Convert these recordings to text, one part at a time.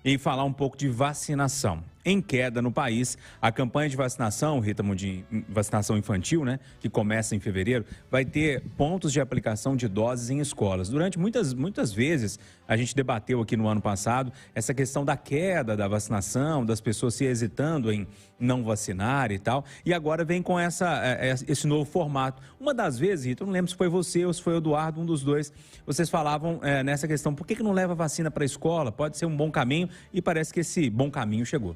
e falar um pouco de vacinação. Em queda no país, a campanha de vacinação, ritmo de vacinação infantil, né, que começa em fevereiro, vai ter pontos de aplicação de doses em escolas. Durante muitas vezes, a gente debateu aqui no ano passado essa questão da queda da vacinação, das pessoas se hesitando em não vacinar e tal, e agora vem com esse novo formato. Uma das vezes, Rita, eu não lembro se foi você ou se foi o Eduardo, um dos dois, vocês falavam nessa questão, por que não leva vacina para a escola? Pode ser um bom caminho, e parece que esse bom caminho chegou.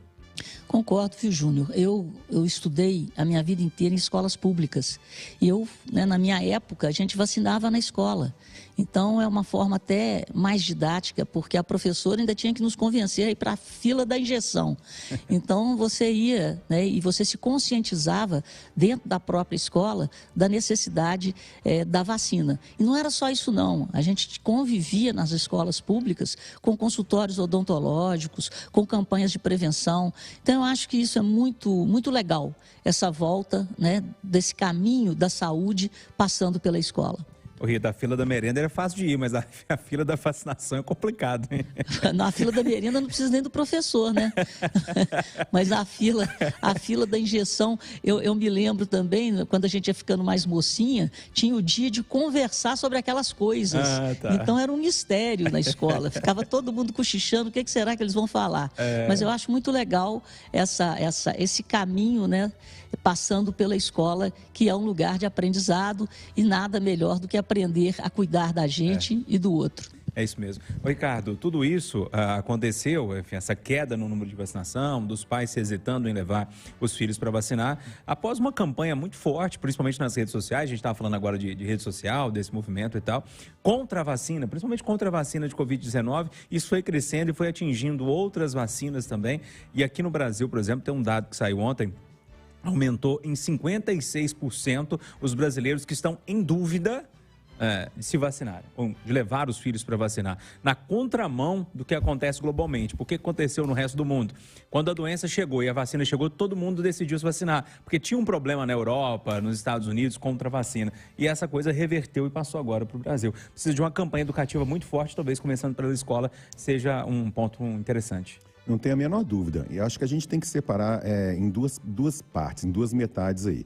Concordo, viu, Júnior? Eu estudei a minha vida inteira em escolas públicas. E na minha época, a gente vacinava na escola. Então, é uma forma até mais didática, porque a professora ainda tinha que nos convencer a ir para a fila da injeção. Então, você ia, né, e você se conscientizava dentro da própria escola da necessidade da vacina. E não era só isso, não. A gente convivia nas escolas públicas com consultórios odontológicos, com campanhas de prevenção. Então, eu acho que isso é muito, muito legal, essa volta, né, desse caminho da saúde passando pela escola. O Rita, a fila da merenda era fácil de ir, mas a fila da vacinação é complicado, hein? Na fila da merenda não precisa nem do professor, né? Mas a fila da injeção, eu me lembro também, quando a gente ia ficando mais mocinha, tinha o dia de conversar sobre aquelas coisas. Tá. Então era um mistério na escola, ficava todo mundo cochichando, o que será que eles vão falar? Mas eu acho muito legal esse caminho, né? Passando pela escola, que é um lugar de aprendizado e nada melhor do que aprender a cuidar da gente e do outro. É isso mesmo. Ô, Ricardo, tudo isso aconteceu, enfim, essa queda no número de vacinação, dos pais se hesitando em levar os filhos para vacinar, após uma campanha muito forte, principalmente nas redes sociais, a gente estava falando agora de rede social, desse movimento e tal, contra a vacina, principalmente contra a vacina de Covid-19, isso foi crescendo e foi atingindo outras vacinas também. E aqui no Brasil, por exemplo, tem um dado que saiu ontem, aumentou em 56% os brasileiros que estão em dúvida de se vacinarem, ou de levar os filhos para vacinar, na contramão do que acontece globalmente. Porque aconteceu no resto do mundo? Quando a doença chegou e a vacina chegou, todo mundo decidiu se vacinar, porque tinha um problema na Europa, nos Estados Unidos, contra a vacina. E essa coisa reverteu e passou agora para o Brasil. Precisa de uma campanha educativa muito forte, talvez começando pela escola, seja um ponto interessante. Não tem a menor dúvida. E acho que a gente tem que separar em duas partes, em duas metades aí.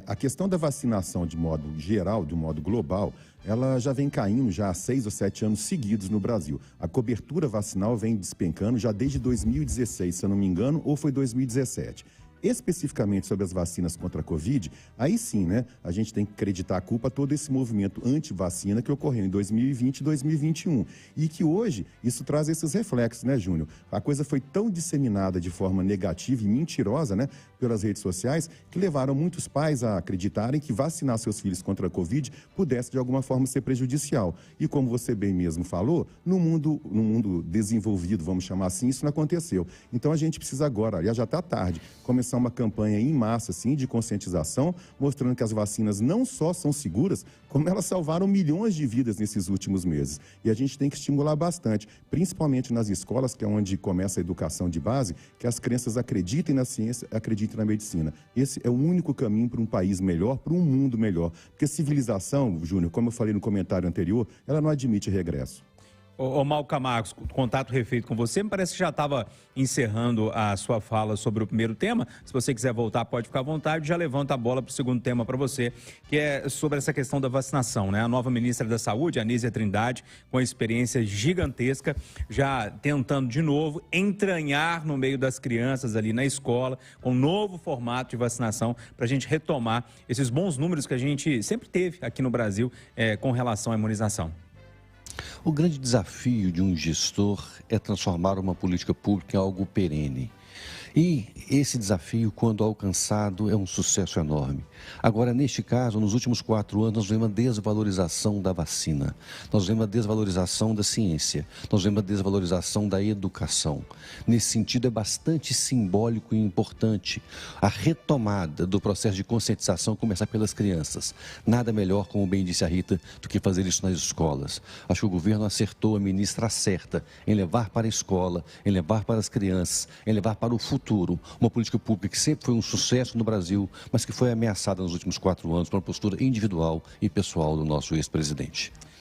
A questão da vacinação de modo geral, de modo global, ela já vem caindo já há 6 ou 7 anos seguidos no Brasil. A cobertura vacinal vem despencando já desde 2016, se eu não me engano, ou foi 2017. Especificamente sobre as vacinas contra a Covid, aí sim, né, a gente tem que acreditar a culpa a todo esse movimento anti-vacina que ocorreu em 2020 e 2021. E que hoje isso traz esses reflexos, né, Júnior? A coisa foi tão disseminada de forma negativa e mentirosa, né, pelas redes sociais, que levaram muitos pais a acreditarem que vacinar seus filhos contra a Covid pudesse de alguma forma ser prejudicial. E como você bem mesmo falou, no mundo desenvolvido, vamos chamar assim, isso não aconteceu. Então a gente precisa agora, aliás, já está tarde, começar uma campanha em massa, assim, de conscientização, mostrando que as vacinas não só são seguras, como elas salvaram milhões de vidas nesses últimos meses. E a gente tem que estimular bastante, principalmente nas escolas, que é onde começa a educação de base, que as crianças acreditem na ciência, acreditem na medicina. Esse é o único caminho para um país melhor, para um mundo melhor. Porque civilização, Júnior, como eu falei no comentário anterior, ela não admite regresso. Ô Malca Marcos, contato refeito com você, me parece que já estava encerrando a sua fala sobre o primeiro tema. Se você quiser voltar, pode ficar à vontade, já levanta a bola para o segundo tema para você, que é sobre essa questão da vacinação, né? A nova ministra da Saúde, Anísia Trindade, com experiência gigantesca, já tentando de novo entranhar no meio das crianças ali na escola, com um novo formato de vacinação, para a gente retomar esses bons números que a gente sempre teve aqui no Brasil com relação à imunização. O grande desafio de um gestor é transformar uma política pública em algo perene. E esse desafio, quando alcançado, é um sucesso enorme. Agora, neste caso, nos últimos 4 anos, nós vemos uma desvalorização da vacina, nós vemos uma desvalorização da ciência, nós vemos uma desvalorização da educação. Nesse sentido, é bastante simbólico e importante a retomada do processo de conscientização começar pelas crianças. Nada melhor, como bem disse a Rita, do que fazer isso nas escolas. Acho que o governo acertou, a ministra acerta em levar para a escola, em levar para as crianças, em levar para o futuro uma política pública que sempre foi um sucesso no Brasil, mas que foi ameaçada nos últimos 4 anos por uma postura individual e pessoal do nosso ex-presidente.